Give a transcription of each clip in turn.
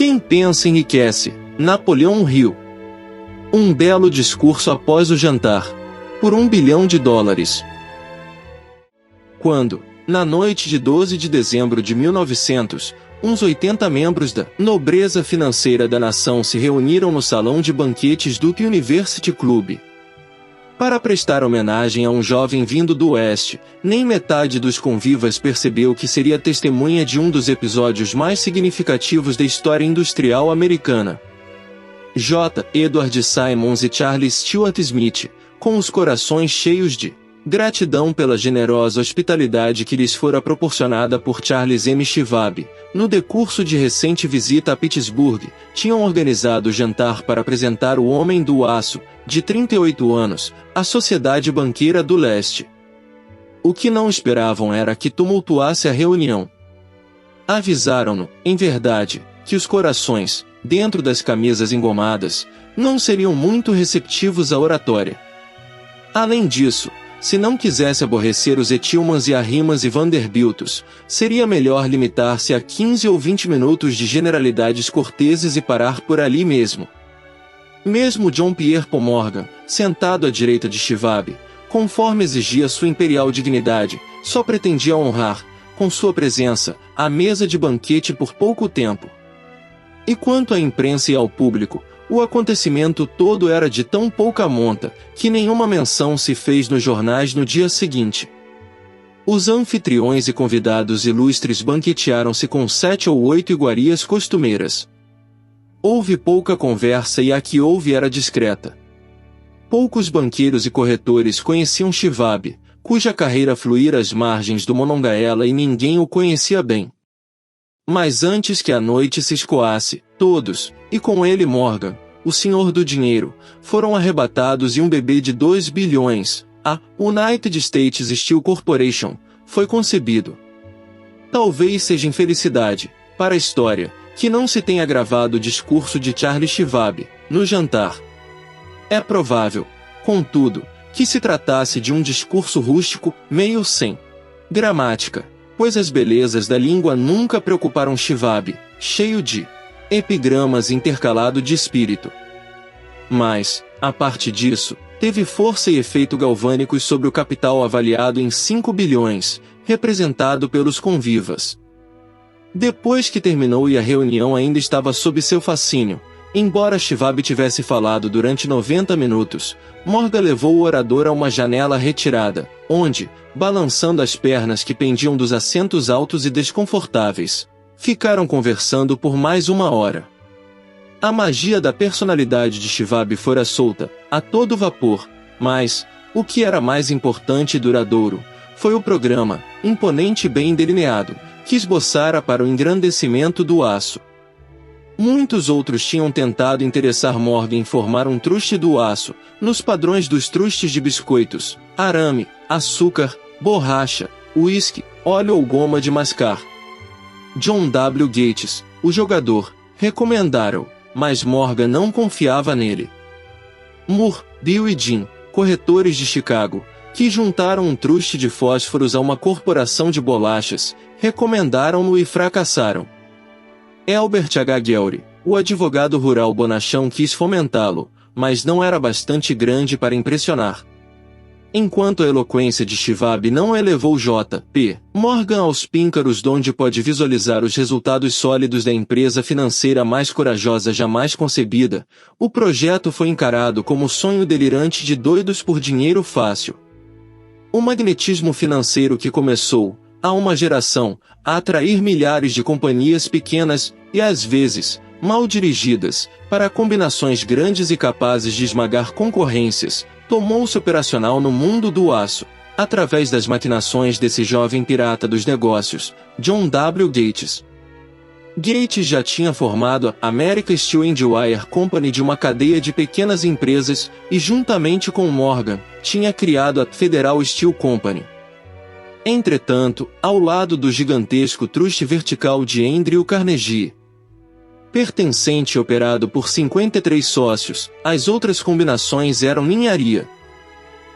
Quem pensa enriquece. Napoleão Hill. Um belo discurso após o jantar. Por US$ 1 bilhão. Quando, na noite de 12 de dezembro de 1900, uns 80 membros da nobreza financeira da nação se reuniram no salão de banquetes do University Club para prestar homenagem a um jovem vindo do Oeste, nem metade dos convivas percebeu que seria testemunha de um dos episódios mais significativos da história industrial americana. J. Edward Simons e Charles Stuart Smith, com os corações cheios de gratidão pela generosa hospitalidade que lhes fora proporcionada por Charles M. Schwab, no decurso de recente visita a Pittsburgh, tinham organizado o jantar para apresentar o Homem do Aço, de 38 anos, à Sociedade Banqueira do Leste. O que não esperavam era que tumultuasse a reunião. Avisaram-no, em verdade, que os corações, dentro das camisas engomadas, não seriam muito receptivos à oratória. Além disso, se não quisesse aborrecer os Etilmans e Arrimas e Vanderbiltos, seria melhor limitar-se a 15 ou 20 minutos de generalidades corteses e parar por ali mesmo. Mesmo John Pierre Morgan, sentado à direita de Schwab, conforme exigia sua imperial dignidade, só pretendia honrar, com sua presença, a mesa de banquete por pouco tempo. E quanto à imprensa e ao público, o acontecimento todo era de tão pouca monta, que nenhuma menção se fez nos jornais no dia seguinte. Os anfitriões e convidados ilustres banquetearam-se com 7 ou 8 iguarias costumeiras. Houve pouca conversa e a que houve era discreta. Poucos banqueiros e corretores conheciam Schwab, cuja carreira fluíra às margens do Monongahela e ninguém o conhecia bem. Mas antes que a noite se escoasse, todos, e com ele Morgan, o senhor do dinheiro, foram arrebatados e um bebê de 2 bilhões, a United States Steel Corporation, foi concebido. Talvez seja infelicidade, para a história, que não se tenha gravado o discurso de Charles Schwab, no jantar. É provável, contudo, que se tratasse de um discurso rústico, meio sem gramática, pois as belezas da língua nunca preocuparam Schwab, cheio de epigramas intercalado de espírito. Mas, a parte disso, teve força e efeito galvânicos sobre o capital avaliado em 5 bilhões, representado pelos convivas. Depois que terminou e a reunião ainda estava sob seu fascínio, embora Schwab tivesse falado durante 90 minutos, Morgan levou o orador a uma janela retirada, onde, balançando as pernas que pendiam dos assentos altos e desconfortáveis, ficaram conversando por mais 1 hora. A magia da personalidade de Schwab fora solta, a todo vapor, mas, o que era mais importante e duradouro, foi o programa, imponente e bem delineado, que esboçara para o engrandecimento do aço. Muitos outros tinham tentado interessar Morgan em formar um truste do aço, nos padrões dos trustes de biscoitos, arame, açúcar, borracha, uísque, óleo ou goma de mascar. John W. Gates, o jogador, recomendaram, mas Morgan não confiava nele. Moore, Bill e Jim, corretores de Chicago, que juntaram um truste de fósforos a uma corporação de bolachas, recomendaram-no e fracassaram. Albert H. Guelry, o advogado rural bonachão, quis fomentá-lo, mas não era bastante grande para impressionar. Enquanto a eloquência de Schwab não elevou J. P. Morgan aos píncaros donde pode visualizar os resultados sólidos da empresa financeira mais corajosa jamais concebida, o projeto foi encarado como o sonho delirante de doidos por dinheiro fácil. O magnetismo financeiro que começou, há uma geração, a atrair milhares de companhias pequenas, e às vezes, mal dirigidas, para combinações grandes e capazes de esmagar concorrências, tomou-se operacional no mundo do aço, através das maquinações desse jovem pirata dos negócios, John W. Gates. Gates já tinha formado a American Steel and Wire Company de uma cadeia de pequenas empresas e, juntamente com Morgan, tinha criado a Federal Steel Company. Entretanto, ao lado do gigantesco truste vertical de Andrew Carnegie, pertencente e operado por 53 sócios, as outras combinações eram ninharia.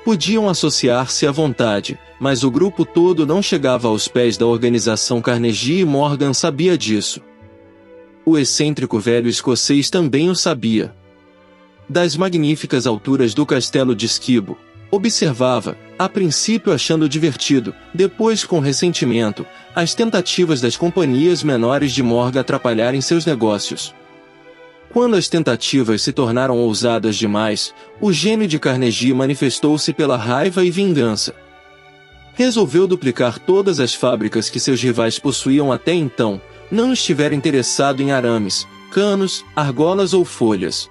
Podiam associar-se à vontade, mas o grupo todo não chegava aos pés da organização Carnegie e Morgan sabia disso. o excêntrico velho escocês também o sabia. Das magníficas alturas do castelo de Skibo, observava, a princípio achando divertido, depois com ressentimento, as tentativas das companhias menores de Morgan atrapalharem seus negócios. Quando as tentativas se tornaram ousadas demais, o gênio de Carnegie manifestou-se pela raiva e vingança. Resolveu duplicar todas as fábricas que seus rivais possuíam até então, não estiver interessado em arames, canos, argolas ou folhas.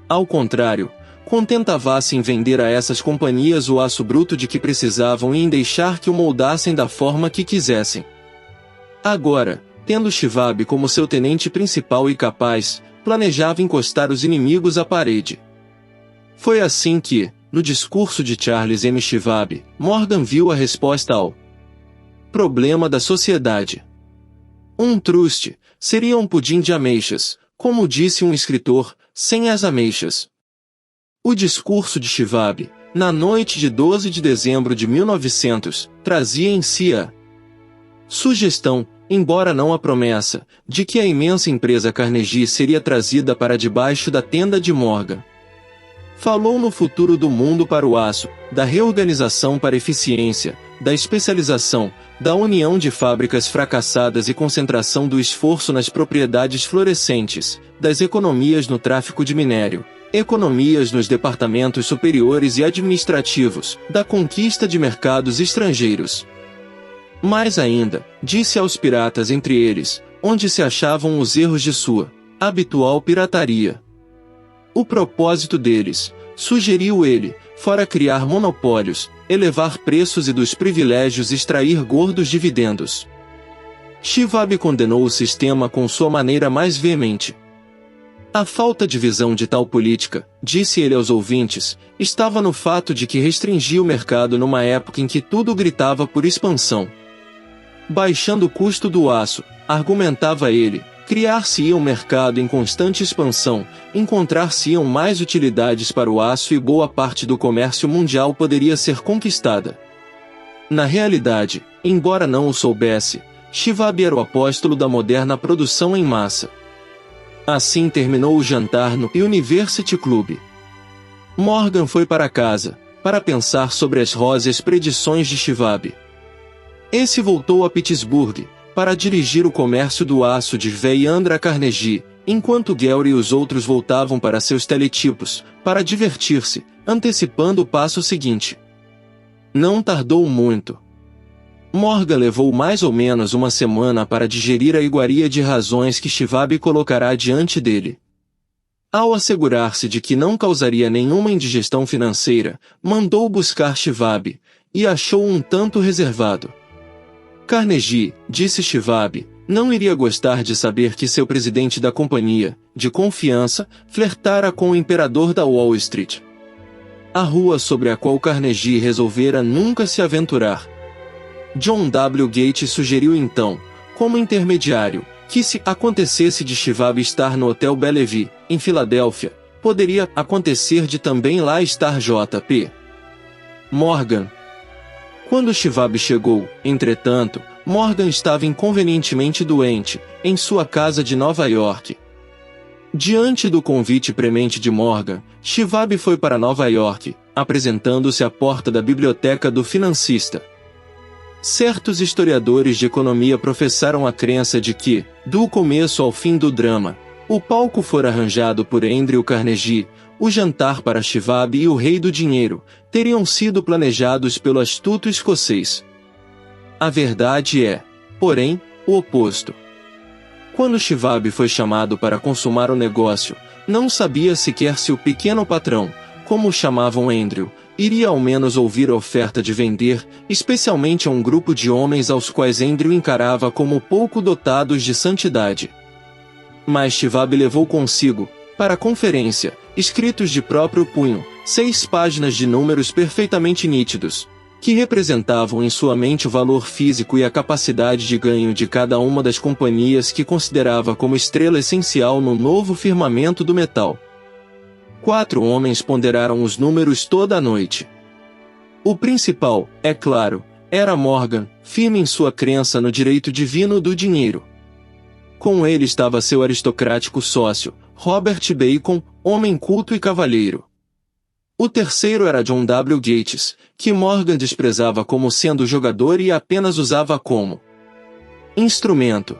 Ao contrário, contentava-se em vender a essas companhias o aço bruto de que precisavam e em deixar que o moldassem da forma que quisessem. Agora, tendo Schwab como seu tenente principal e capaz, planejava encostar os inimigos à parede. Foi assim que, no discurso de Charles M. Schwab, Morgan viu a resposta ao problema da sociedade. Um trust seria um pudim de ameixas, como disse um escritor, sem as ameixas. O discurso de Schwab, na noite de 12 de dezembro de 1900, trazia em si a sugestão, embora não a promessa, de que a imensa empresa Carnegie seria trazida para debaixo da tenda de Morgan. Falou no futuro do mundo para o aço, da reorganização para a eficiência, da especialização, da união de fábricas fracassadas e concentração do esforço nas propriedades florescentes, das economias no tráfico de minério, economias nos departamentos superiores e administrativos, da conquista de mercados estrangeiros. Mais ainda, disse aos piratas entre eles, onde se achavam os erros de sua habitual pirataria. O propósito deles, sugeriu ele, fora criar monopólios, elevar preços e dos privilégios extrair gordos dividendos. Schwab condenou o sistema com sua maneira mais veemente. A falta de visão de tal política, disse ele aos ouvintes, estava no fato de que restringia o mercado numa época em que tudo gritava por expansão. Baixando o custo do aço, argumentava ele, criar-se-ia um mercado em constante expansão, encontrar-se-iam mais utilidades para o aço e boa parte do comércio mundial poderia ser conquistada. Na realidade, embora não o soubesse, Schwab era o apóstolo da moderna produção em massa. Assim terminou o jantar no University Club. Morgan foi para casa, para pensar sobre as róseas predições de Schwab. Esse voltou a Pittsburgh, para dirigir o comércio do aço de V. Andra Carnegie, enquanto Gary e os outros voltavam para seus teletipos, para divertir-se, antecipando o passo seguinte. Não tardou muito. Morgan levou mais ou menos uma semana para digerir a iguaria de razões que Schwab colocará diante dele. Ao assegurar-se de que não causaria nenhuma indigestão financeira, mandou buscar Schwab, e achou-o um tanto reservado. Carnegie, disse Schwab, não iria gostar de saber que seu presidente da companhia, de confiança, flertara com o imperador da Wall Street. A rua sobre a qual Carnegie resolvera nunca se aventurar. John W. Gates sugeriu então, como intermediário, que se acontecesse de Schwab estar no Hotel Bellevue, em Filadélfia, poderia acontecer de também lá estar J.P. Morgan. Quando Schwab chegou, entretanto, Morgan estava inconvenientemente doente, em sua casa de Nova York. Diante do convite premente de Morgan, Schwab foi para Nova York, apresentando-se à porta da biblioteca do financista. Certos historiadores de economia professaram a crença de que, do começo ao fim do drama, o palco fora arranjado por Andrew Carnegie, o jantar para Schwab e o rei do dinheiro teriam sido planejados pelo astuto escocês. A verdade é, porém, o oposto. Quando Schwab foi chamado para consumar o negócio, não sabia sequer se o pequeno patrão, como o chamavam Andrew, iria ao menos ouvir a oferta de vender, especialmente a um grupo de homens aos quais Andrew encarava como pouco dotados de santidade. Mas Schwab levou consigo, para a conferência, escritos de próprio punho, 6 páginas de números perfeitamente nítidos, que representavam em sua mente o valor físico e a capacidade de ganho de cada uma das companhias que considerava como estrela essencial no novo firmamento do metal. 4 homens ponderaram os números toda a noite. O principal, é claro, era Morgan, firme em sua crença no direito divino do dinheiro. Com ele estava seu aristocrático sócio, Robert Bacon, homem culto e cavalheiro. O terceiro era John W. Gates, que Morgan desprezava como sendo jogador e apenas usava como instrumento.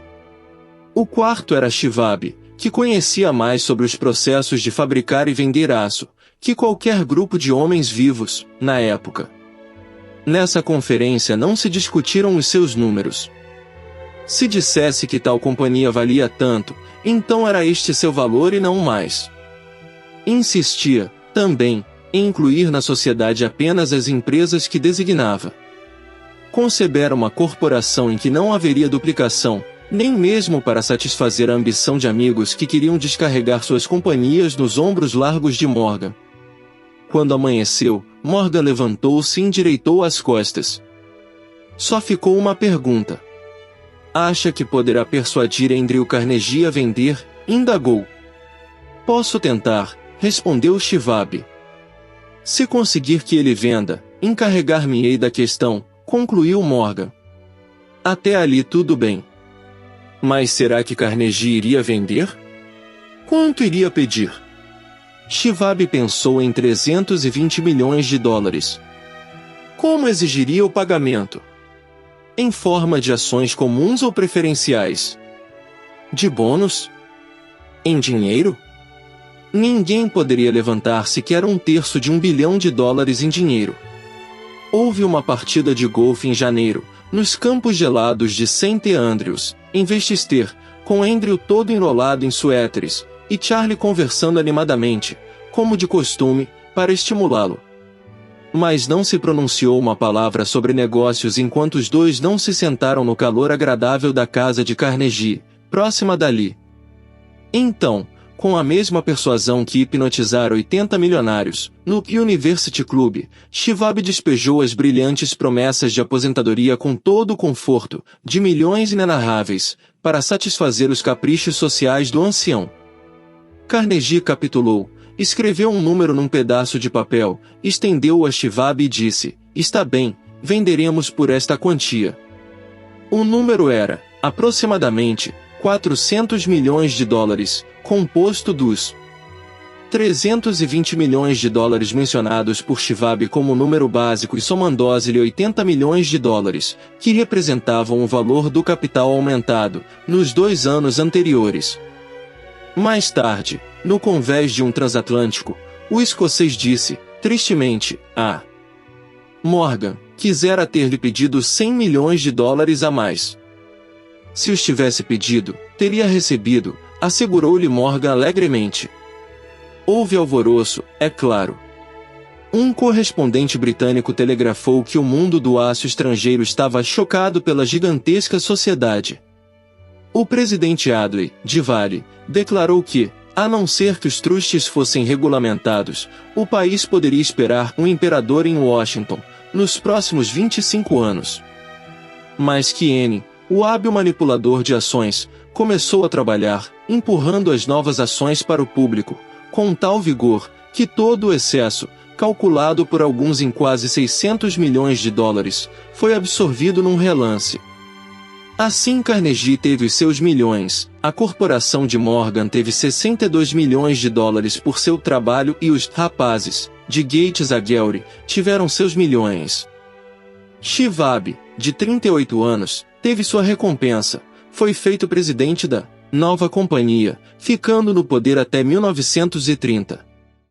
O quarto era Shivab, que conhecia mais sobre os processos de fabricar e vender aço que qualquer grupo de homens vivos, na época. Nessa conferência não se discutiram os seus números. Se dissesse que tal companhia valia tanto, então era este seu valor e não mais. Insistia, também, em incluir na sociedade apenas as empresas que designava. Concebera uma corporação em que não haveria duplicação, nem mesmo para satisfazer a ambição de amigos que queriam descarregar suas companhias nos ombros largos de Morgan. Quando amanheceu, Morgan levantou-se e endireitou as costas. Só ficou uma pergunta. Acha que poderá persuadir Andrew Carnegie a vender? Indagou. Posso tentar, respondeu Shivab. Se conseguir que ele venda, encarregar-me-ei da questão, concluiu Morgan. Até ali tudo bem. Mas será que Carnegie iria vender? Quanto iria pedir? Shivab pensou em 320 milhões de dólares. Como exigiria o pagamento? Em forma de ações comuns ou preferenciais? De bônus? Em dinheiro? Ninguém poderia levantar sequer um terço de $1 bilhão em dinheiro. Houve uma partida de golfe em janeiro, nos campos gelados de St. Andrews, em Westchester, com Andrew todo enrolado em suéteres, e Charlie conversando animadamente, como de costume, para estimulá-lo. Mas não se pronunciou uma palavra sobre negócios enquanto os dois não se sentaram no calor agradável da casa de Carnegie, próxima dali. Então, com a mesma persuasão que hipnotizara 80 milionários, no University Club, Shivab despejou as brilhantes promessas de aposentadoria com todo o conforto, de milhões inenarráveis, para satisfazer os caprichos sociais do ancião. Carnegie capitulou, escreveu um número num pedaço de papel, estendeu-o a Shivab e disse, está bem, venderemos por esta quantia. O número era, aproximadamente, 400 milhões de dólares, composto dos 320 milhões de dólares mencionados por Shivab como número básico e somando-lhe 80 milhões de dólares, que representavam o valor do capital aumentado, nos 2 anos anteriores. Mais tarde, no convés de um transatlântico, o escocês disse, tristemente, a Morgan, quisera ter-lhe pedido 100 milhões de dólares a mais. Se os tivesse pedido, teria recebido, assegurou-lhe Morgan alegremente. Houve alvoroço, é claro. Um correspondente britânico telegrafou que o mundo do aço estrangeiro estava chocado pela gigantesca sociedade. O presidente Adlai, de Vale, declarou que, a não ser que os trustes fossem regulamentados, o país poderia esperar um imperador em Washington, nos próximos 25 anos. Mas Keane, o hábil manipulador de ações, começou a trabalhar, empurrando as novas ações para o público, com tal vigor, que todo o excesso, calculado por alguns em quase 600 milhões de dólares, foi absorvido num relance. Assim Carnegie teve os seus milhões, a corporação de Morgan teve 62 milhões de dólares por seu trabalho e os rapazes, de Gates a Gowrie, tiveram seus milhões. Shivab, de 38 anos, teve sua recompensa, foi feito presidente da nova companhia, ficando no poder até 1930.